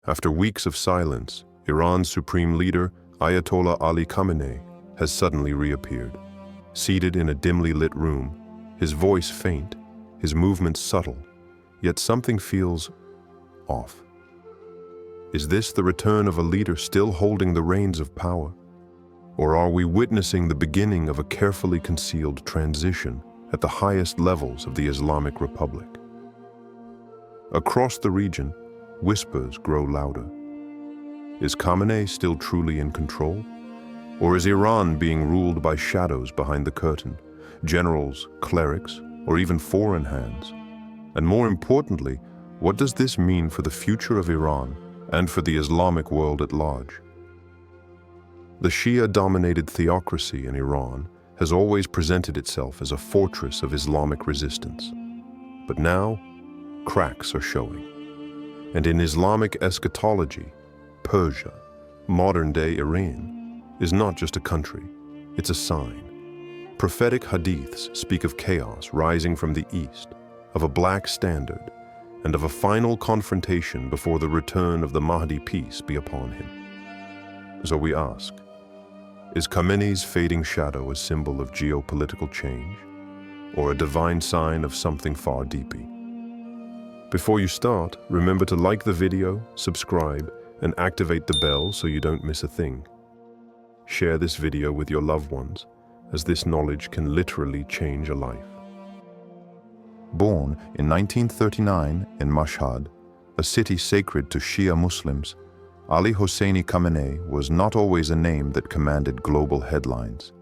After weeks of silence, Iran's supreme leader, Ayatollah Ali Khamenei, has suddenly reappeared. Seated in a dimly lit room, his voice faint, his movements subtle, yet something feels off. Is this the return of a leader still holding the reins of power? Or are we witnessing the beginning of a carefully concealed transition at the highest levels of the Islamic Republic? Across the region, whispers grow louder. Is Khamenei still truly in control? Or is Iran being ruled by shadows behind the curtain, generals, clerics, or even foreign hands? And more importantly, what does this mean for the future of Iran and for the Islamic world at large? The Shia-dominated theocracy in Iran has always presented itself as a fortress of Islamic resistance. But now, cracks are showing. And in Islamic eschatology, Persia, modern-day Iran, is not just a country, it's a sign. Prophetic hadiths speak of chaos rising from the east, of a black standard, and of a final confrontation before the return of the Mahdi, peace be upon him. So we ask, is Khamenei's fading shadow a symbol of geopolitical change, or a divine sign of something far deeper? Before you start, remember to like the video, subscribe, and activate the bell so you don't miss a thing. Share this video with your loved ones, as this knowledge can literally change a life. Born in 1939 in Mashhad, a city sacred to Shia Muslims, Ali Hosseini Khamenei was not always a name that commanded global headlines.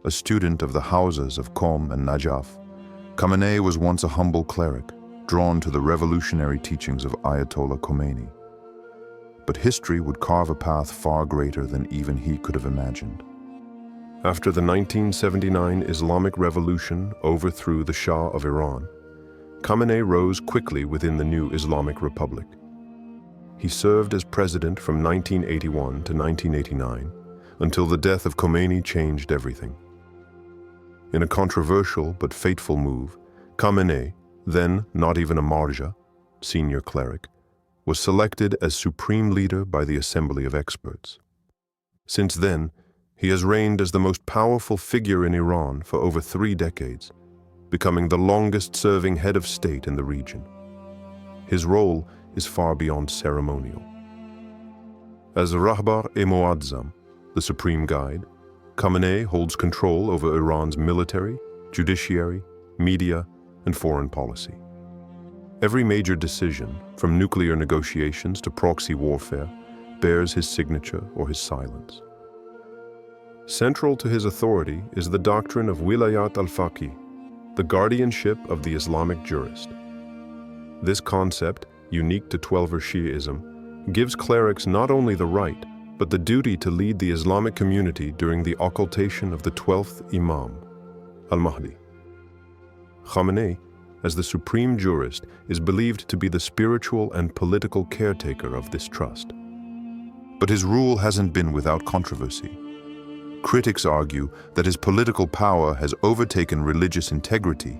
A student of the houses of Qom and Najaf, Khamenei was once a humble cleric, drawn to the revolutionary teachings of Ayatollah Khamenei. But history would carve a path far greater than even he could have imagined. After the 1979 Islamic Revolution overthrew the Shah of Iran, Khamenei rose quickly within the new Islamic Republic. He served as president from 1981 to 1989, until the death of Khomeini changed everything. In a controversial but fateful move, Khamenei, then not even a marja, senior cleric, was selected as supreme leader by the Assembly of Experts. Since then, he has reigned as the most powerful figure in Iran for over 3 decades, becoming the longest-serving head of state in the region. His role is far beyond ceremonial. As Rahbar-e-Muazzam, the supreme guide, Khamenei holds control over Iran's military, judiciary, media, and foreign policy. Every major decision, from nuclear negotiations to proxy warfare, bears his signature or his silence. Central to his authority is the doctrine of wilayat al-Faqih, the guardianship of the Islamic jurist. This concept, unique to Twelver Shi'ism, gives clerics not only the right, but the duty to lead the Islamic community during the occultation of the 12th Imam, al-Mahdi. Khamenei, as the supreme jurist, is believed to be the spiritual and political caretaker of this trust. But his rule hasn't been without controversy. Critics argue that his political power has overtaken religious integrity,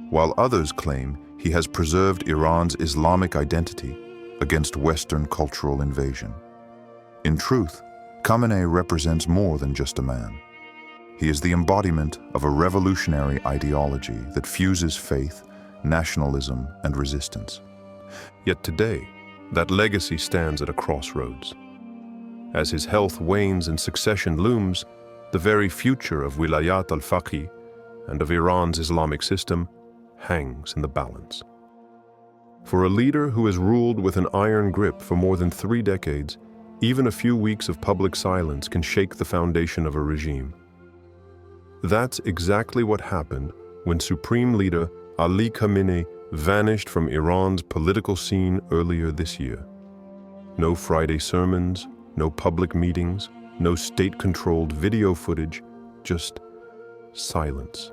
while others claim he has preserved Iran's Islamic identity against Western cultural invasion. In truth, Khamenei represents more than just a man. He is the embodiment of a revolutionary ideology that fuses faith, nationalism, and resistance. Yet today, that legacy stands at a crossroads. As his health wanes and succession looms, the very future of wilayat al-Faqih and of Iran's Islamic system hangs in the balance. For a leader who has ruled with an iron grip for more than 3 decades, even a few weeks of public silence can shake the foundation of a regime. That's exactly what happened when Supreme Leader Ali Khamenei vanished from Iran's political scene earlier this year. No Friday sermons, no public meetings, no state-controlled video footage, just silence.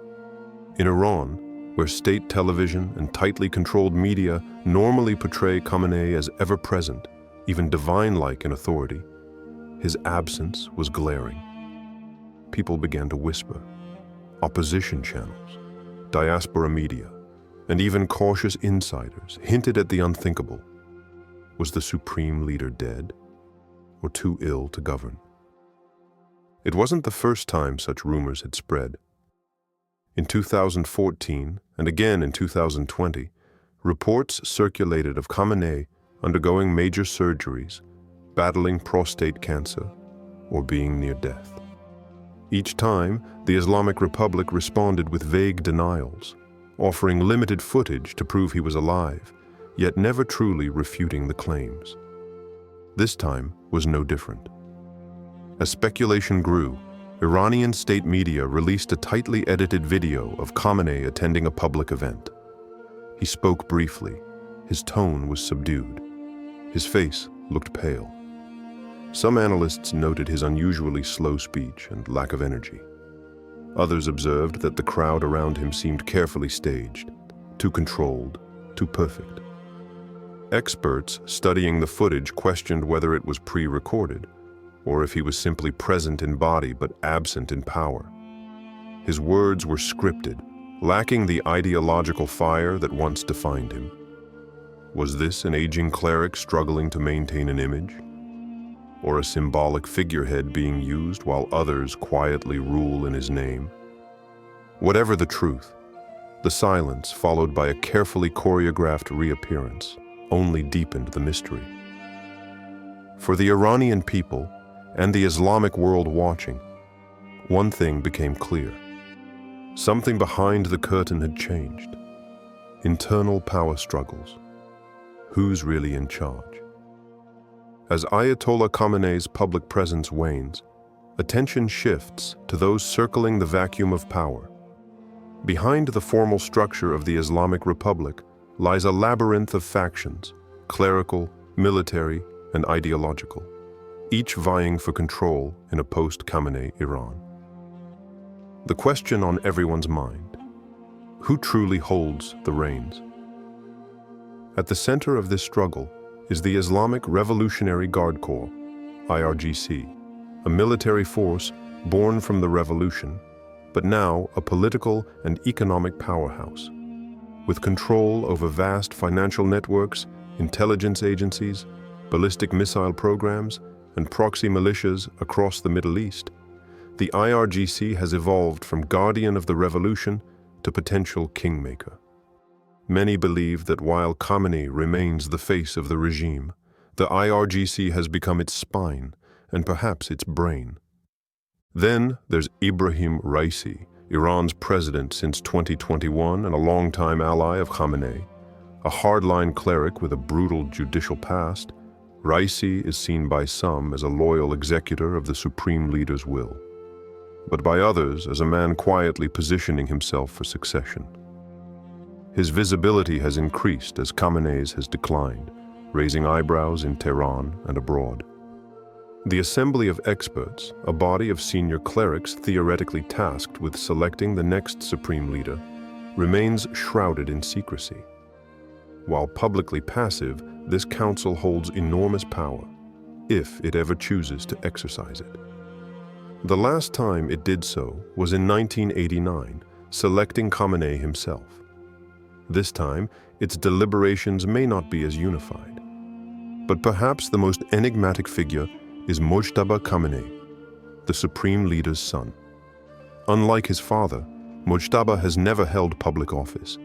In Iran, where state television and tightly controlled media normally portray Khamenei as ever-present, even divine-like in authority, his absence was glaring. People began to whisper. Opposition channels, diaspora media, and even cautious insiders hinted at the unthinkable. Was the supreme leader dead, or too ill to govern? It wasn't the first time such rumors had spread. In 2014, and again in 2020, reports circulated of Khamenei undergoing major surgeries, battling prostate cancer, or being near death. Each time, the Islamic Republic responded with vague denials, offering limited footage to prove he was alive, yet never truly refuting the claims. This time was no different. As speculation grew, Iranian state media released a tightly edited video of Khamenei attending a public event. He spoke briefly. His tone was subdued. His face looked pale. Some analysts noted his unusually slow speech and lack of energy. Others observed that the crowd around him seemed carefully staged, too controlled, too perfect. Experts studying the footage questioned whether it was pre-recorded, or if he was simply present in body but absent in power. His words were scripted, lacking the ideological fire that once defined him. Was this an aging cleric struggling to maintain an image? Or a symbolic figurehead being used while others quietly rule in his name? Whatever the truth, the silence followed by a carefully choreographed reappearance only deepened the mystery. For the Iranian people and the Islamic world watching, one thing became clear. Something behind the curtain had changed. Internal power struggles. Who's really in charge? As Ayatollah Khamenei's public presence wanes, attention shifts to those circling the vacuum of power. Behind the formal structure of the Islamic Republic lies a labyrinth of factions, clerical, military, and ideological, each vying for control in a post-Khamenei Iran. The question on everyone's mind: who truly holds the reins? At the center of this struggle is the Islamic Revolutionary Guard Corps, IRGC, a military force born from the revolution, but now a political and economic powerhouse. With control over vast financial networks, intelligence agencies, ballistic missile programs, and proxy militias across the Middle East, the IRGC has evolved from guardian of the revolution to potential kingmaker. Many believe that while Khamenei remains the face of the regime, the IRGC has become its spine and perhaps its brain. Then there's Ibrahim Raisi, Iran's president since 2021 and a longtime ally of Khamenei. A hardline cleric with a brutal judicial past, Raisi is seen by some as a loyal executor of the supreme leader's will, but by others as a man quietly positioning himself for succession. His visibility has increased as Khamenei's has declined, raising eyebrows in Tehran and abroad. The Assembly of Experts, a body of senior clerics theoretically tasked with selecting the next supreme leader, remains shrouded in secrecy. While publicly passive, this council holds enormous power, if it ever chooses to exercise it. The last time it did so was in 1989, selecting Khamenei himself. This time, its deliberations may not be as unified. But perhaps the most enigmatic figure is Mojtaba Khamenei, the supreme leader's son. Unlike his father, Mojtaba has never held public office.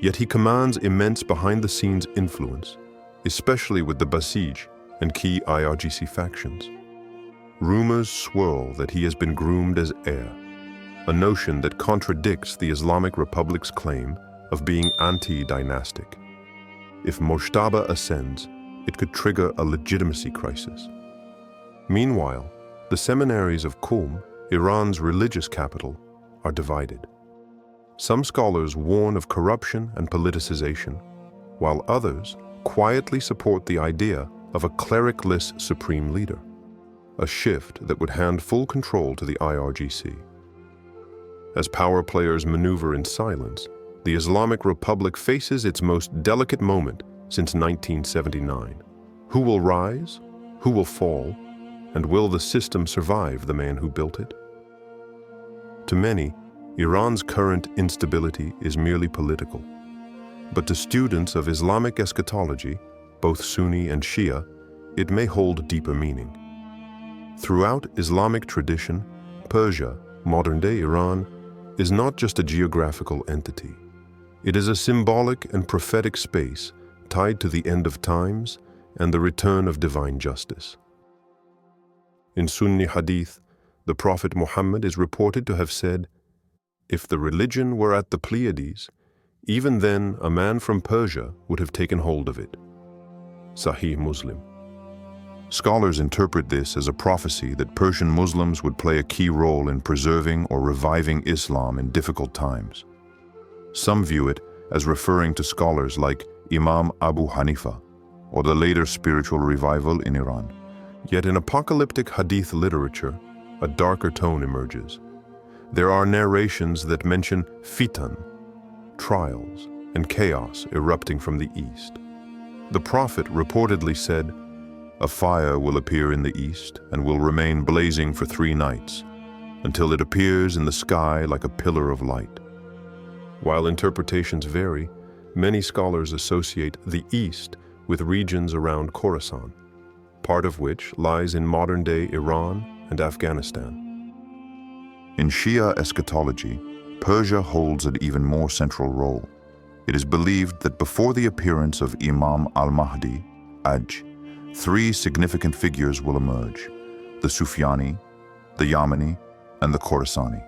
Yet he commands immense behind-the-scenes influence, especially with the Basij and key IRGC factions. Rumors swirl that he has been groomed as heir, a notion that contradicts the Islamic Republic's claim of being anti-dynastic. If Mojtaba ascends, it could trigger a legitimacy crisis. Meanwhile, the seminaries of Qom, Iran's religious capital, are divided. Some scholars warn of corruption and politicization, while others quietly support the idea of a cleric-less supreme leader, a shift that would hand full control to the IRGC. As power players maneuver in silence, the Islamic Republic faces its most delicate moment since 1979. Who will rise? Who will fall? And will the system survive the man who built it? To many, Iran's current instability is merely political. But to students of Islamic eschatology, both Sunni and Shia, it may hold deeper meaning. Throughout Islamic tradition, Persia, modern-day Iran, is not just a geographical entity. It is a symbolic and prophetic space tied to the end of times and the return of divine justice. In Sunni Hadith, the Prophet Muhammad is reported to have said, "If the religion were at the Pleiades, even then a man from Persia would have taken hold of it." Sahih Muslim. Scholars interpret this as a prophecy that Persian Muslims would play a key role in preserving or reviving Islam in difficult times. Some view it as referring to scholars like Imam Abu Hanifa, or the later spiritual revival in Iran. Yet in apocalyptic hadith literature, a darker tone emerges. There are narrations that mention fitan, trials, and chaos erupting from the east. The prophet reportedly said, "A fire will appear in the east and will remain blazing for 3 nights, until it appears in the sky like a pillar of light." While interpretations vary, many scholars associate the east with regions around Khorasan, part of which lies in modern-day Iran and Afghanistan. In Shia eschatology, Persia holds an even more central role. It is believed that before the appearance of Imam al-Mahdi, Aj, 3 significant figures will emerge: the Sufyani, the Yamani, and the Khorasani.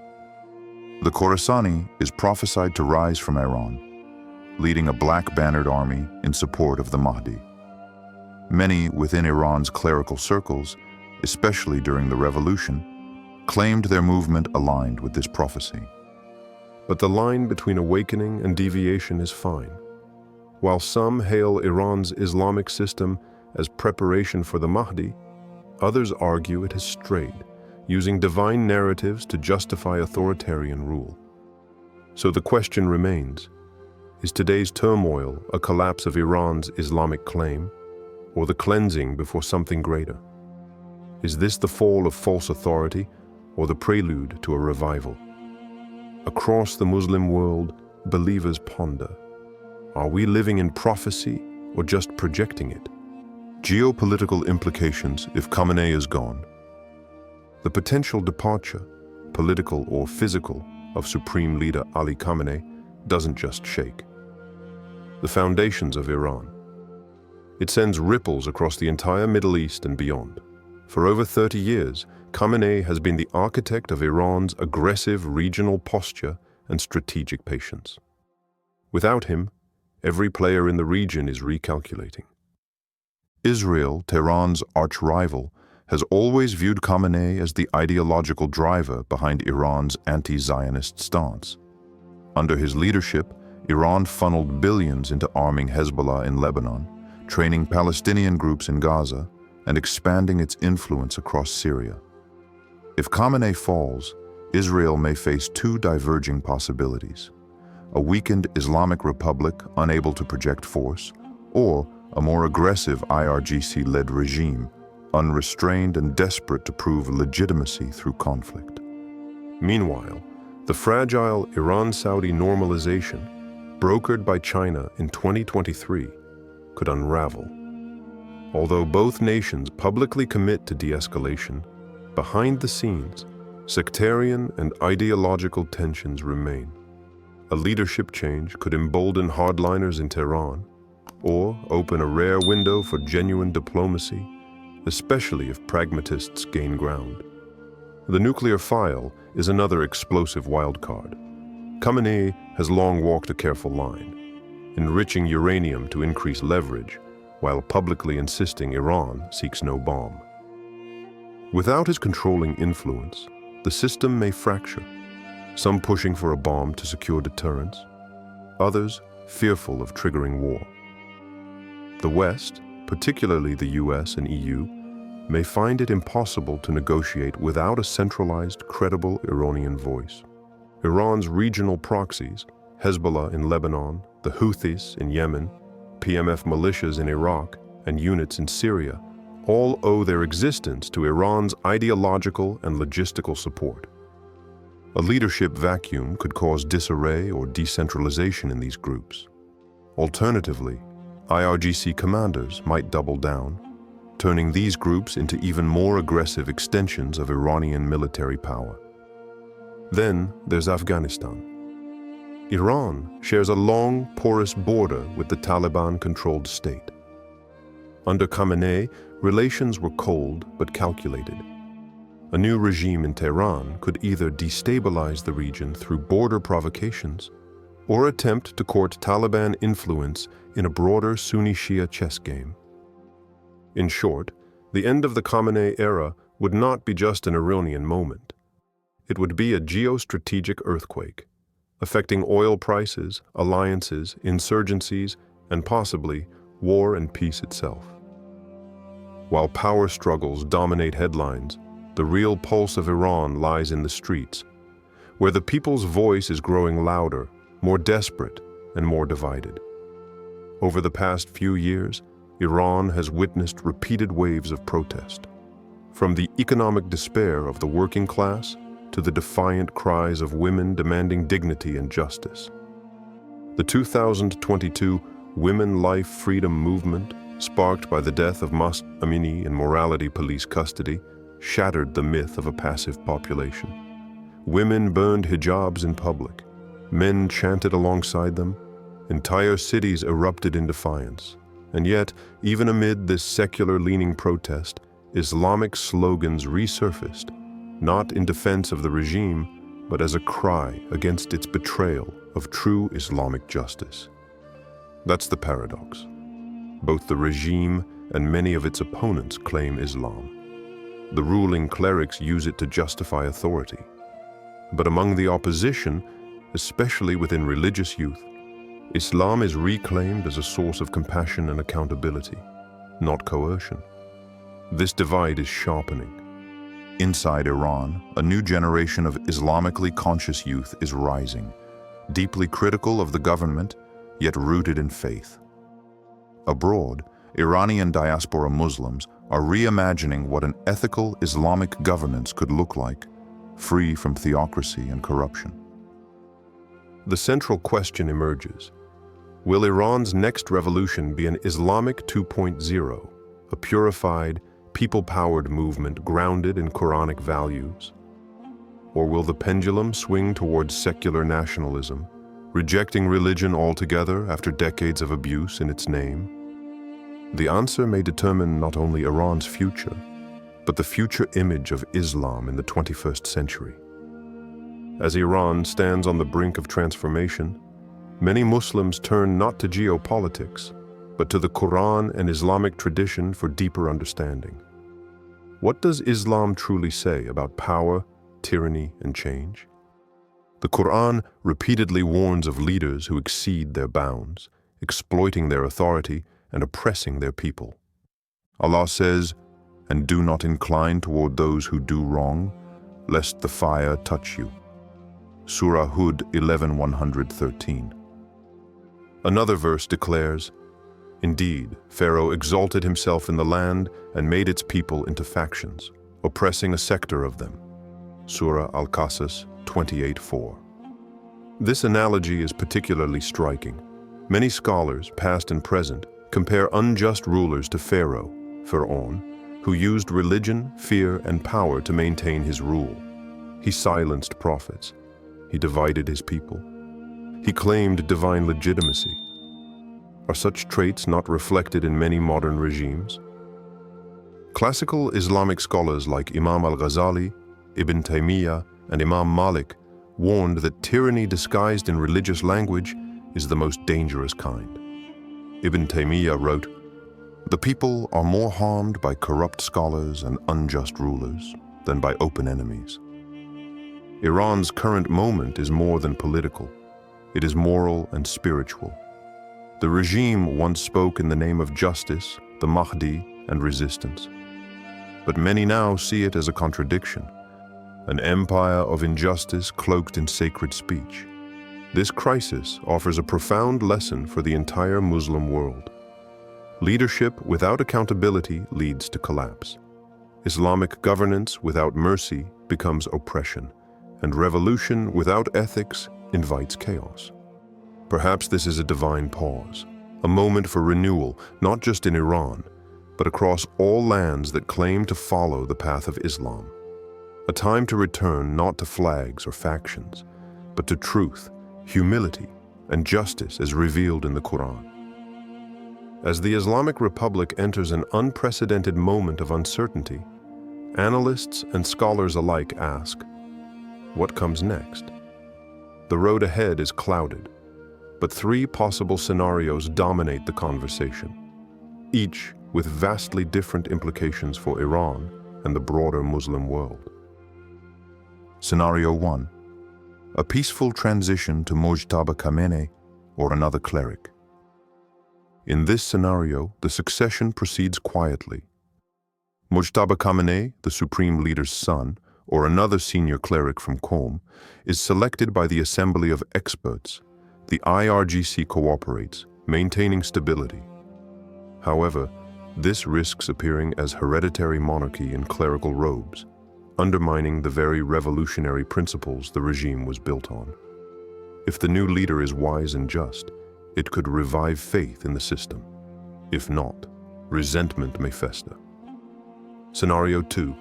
The Khorasani is prophesied to rise from Iran, leading a black-bannered army in support of the Mahdi. Many within Iran's clerical circles, especially during the revolution, claimed their movement aligned with this prophecy. But the line between awakening and deviation is fine. While some hail Iran's Islamic system as preparation for the Mahdi, others argue it has strayed, using divine narratives to justify authoritarian rule. So the question remains, is today's turmoil a collapse of Iran's Islamic claim, or the cleansing before something greater? Is this the fall of false authority, or the prelude to a revival? Across the Muslim world, believers ponder, are we living in prophecy or just projecting it? Geopolitical implications if Khamenei is gone. The potential departure, political or physical, of Supreme Leader Ali Khamenei doesn't just shake the foundations of Iran. It sends ripples across the entire Middle East and beyond. For over 30 years, Khamenei has been the architect of Iran's aggressive regional posture and strategic patience. Without him, every player in the region is recalculating. Israel, Tehran's arch-rival, has always viewed Khamenei as the ideological driver behind Iran's anti-Zionist stance. Under his leadership, Iran funneled billions into arming Hezbollah in Lebanon, training Palestinian groups in Gaza, and expanding its influence across Syria. If Khamenei falls, Israel may face 2 diverging possibilities: a weakened Islamic Republic unable to project force, or a more aggressive IRGC-led regime, unrestrained and desperate to prove legitimacy through conflict. Meanwhile, the fragile Iran-Saudi normalization, brokered by China in 2023, could unravel. Although both nations publicly commit to de-escalation, behind the scenes, sectarian and ideological tensions remain. A leadership change could embolden hardliners in Tehran, or open a rare window for genuine diplomacy, especially if pragmatists gain ground. The nuclear file is another explosive wildcard. Khamenei has long walked a careful line, enriching uranium to increase leverage, while publicly insisting Iran seeks no bomb. Without his controlling influence, the system may fracture, some pushing for a bomb to secure deterrence, others fearful of triggering war. The West, particularly the US and EU, may find it impossible to negotiate without a centralized, credible Iranian voice. Iran's regional proxies, Hezbollah in Lebanon, the Houthis in Yemen, PMF militias in Iraq, and units in Syria, all owe their existence to Iran's ideological and logistical support. A leadership vacuum could cause disarray or decentralization in these groups. Alternatively, IRGC commanders might double down, turning these groups into even more aggressive extensions of Iranian military power. Then there's Afghanistan. Iran shares a long, porous border with the Taliban-controlled state. Under Khamenei, relations were cold but calculated. A new regime in Tehran could either destabilize the region through border provocations or attempt to court Taliban influence in a broader Sunni-Shia chess game. In short, the end of the Khamenei era would not be just an Iranian moment. It would be a geostrategic earthquake, affecting oil prices, alliances, insurgencies, and possibly war and peace itself. While power struggles dominate headlines, the real pulse of Iran lies in the streets, where the people's voice is growing louder, more desperate, and more divided. Over the past few years, Iran has witnessed repeated waves of protest, from the economic despair of the working class to the defiant cries of women demanding dignity and justice. The 2022 Women Life Freedom Movement, sparked by the death of Mahsa Amini in morality police custody, shattered the myth of a passive population. Women burned hijabs in public. Men chanted alongside them. Entire cities erupted in defiance. And yet, even amid this secular-leaning protest, Islamic slogans resurfaced, not in defense of the regime, but as a cry against its betrayal of true Islamic justice. That's the paradox. Both the regime and many of its opponents claim Islam. The ruling clerics use it to justify authority. But among the opposition, especially within religious youth, Islam is reclaimed as a source of compassion and accountability, not coercion. This divide is sharpening. Inside Iran, a new generation of Islamically conscious youth is rising, deeply critical of the government, yet rooted in faith. Abroad, Iranian diaspora Muslims are reimagining what an ethical Islamic governance could look like, free from theocracy and corruption. The central question emerges. Will Iran's next revolution be an Islamic 2.0, a purified, people-powered movement grounded in Quranic values? Or will the pendulum swing towards secular nationalism, rejecting religion altogether after decades of abuse in its name? The answer may determine not only Iran's future, but the future image of Islam in the 21st century. As Iran stands on the brink of transformation, many Muslims turn not to geopolitics, but to the Quran and Islamic tradition for deeper understanding. What does Islam truly say about power, tyranny, and change? The Quran repeatedly warns of leaders who exceed their bounds, exploiting their authority and oppressing their people. Allah says, "And do not incline toward those who do wrong, lest the fire touch you." Surah Hud 11:113. Another verse declares, "Indeed, Pharaoh exalted himself in the land and made its people into factions, oppressing a sector of them." Surah Al-Qasas 28:4. This analogy is particularly striking. Many scholars, past and present, compare unjust rulers to Pharaoh, Fir'aun, who used religion, fear, and power to maintain his rule. He silenced prophets. He divided his people. He claimed divine legitimacy. Are such traits not reflected in many modern regimes? Classical Islamic scholars like Imam al-Ghazali, Ibn Taymiyyah, and Imam Malik warned that tyranny disguised in religious language is the most dangerous kind. Ibn Taymiyyah wrote, "The people are more harmed by corrupt scholars and unjust rulers than by open enemies." Iran's current moment is more than political. It is moral and spiritual. The regime once spoke in the name of justice, the Mahdi, and resistance. But many now see it as a contradiction, an empire of injustice cloaked in sacred speech. This crisis offers a profound lesson for the entire Muslim world. Leadership without accountability leads to collapse. Islamic governance without mercy becomes oppression, and revolution without ethics invites chaos. Perhaps this is a divine pause, a moment for renewal, not just in Iran, but across all lands that claim to follow the path of Islam. A time to return not to flags or factions, but to truth, humility, and justice as revealed in the Quran. As the Islamic Republic enters an unprecedented moment of uncertainty, analysts and scholars alike ask, what comes next? The road ahead is clouded, but three possible scenarios dominate the conversation, each with vastly different implications for Iran and the broader Muslim world. Scenario 1. A peaceful transition to Mojtaba Khamenei or another cleric. In this scenario, the succession proceeds quietly. Mojtaba Khamenei, the supreme leader's son, or another senior cleric from Qom, is selected by the assembly of experts. The IRGC cooperates, maintaining stability. However, this risks appearing as hereditary monarchy in clerical robes, undermining the very revolutionary principles the regime was built on. If the new leader is wise and just, it could revive faith in the system. If not, resentment may fester. Scenario 2.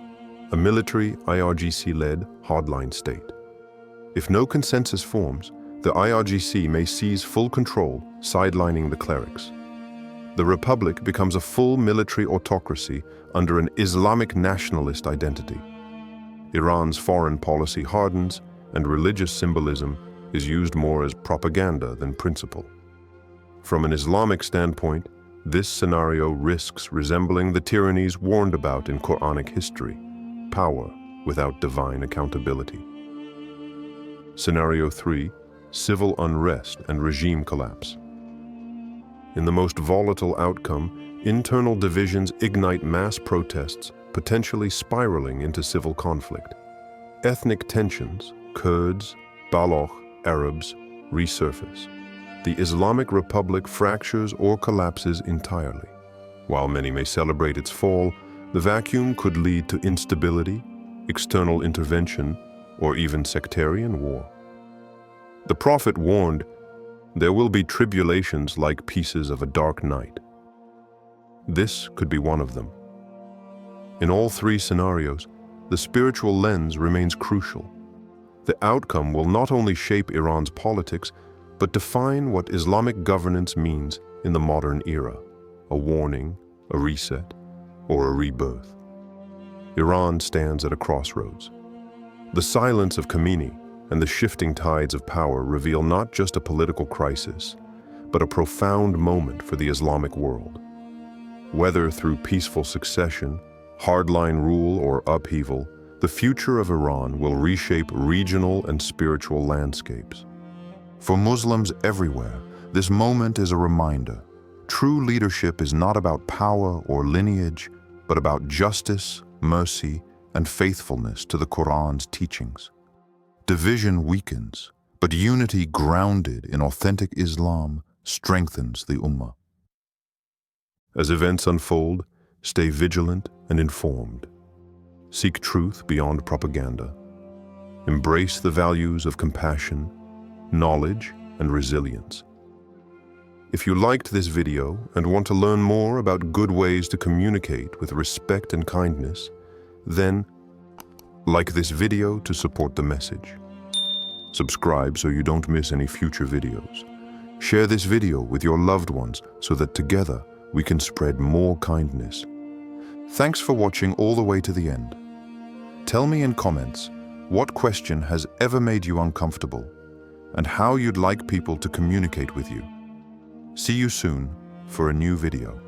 A military, IRGC-led, hardline state. If no consensus forms, the IRGC may seize full control, sidelining the clerics. The Republic becomes a full military autocracy under an Islamic nationalist identity. Iran's foreign policy hardens, and religious symbolism is used more as propaganda than principle. From an Islamic standpoint, this scenario risks resembling the tyrannies warned about in Quranic history, power without divine accountability. Scenario 3. Civil unrest and regime collapse. In the most volatile outcome, internal divisions ignite mass protests, potentially spiraling into civil conflict. Ethnic tensions, Kurds, Baloch, Arabs, resurface. The Islamic Republic fractures or collapses entirely. While many may celebrate its fall, the vacuum could lead to instability, external intervention, or even sectarian war. The Prophet warned, there will be tribulations like pieces of a dark night. This could be one of them. In all three scenarios, the spiritual lens remains crucial. The outcome will not only shape Iran's politics, but define what Islamic governance means in the modern era, a warning, a reset, or a rebirth. Iran stands at a crossroads. The silence of Khamenei and the shifting tides of power reveal not just a political crisis, but a profound moment for the Islamic world. Whether through peaceful succession, hardline rule, or upheaval, the future of Iran will reshape regional and spiritual landscapes. For Muslims everywhere, this moment is a reminder. True leadership is not about power or lineage, but about justice, mercy, and faithfulness to the Quran's teachings. Division weakens, but unity grounded in authentic Islam strengthens the Ummah. As events unfold, stay vigilant and informed. Seek truth beyond propaganda. Embrace the values of compassion, knowledge, and resilience. If you liked this video and want to learn more about good ways to communicate with respect and kindness, then like this video to support the message. Subscribe so you don't miss any future videos. Share this video with your loved ones so that together we can spread more kindness. Thanks for watching all the way to the end. Tell me in comments what question has ever made you uncomfortable and how you'd like people to communicate with you. See you soon for a new video.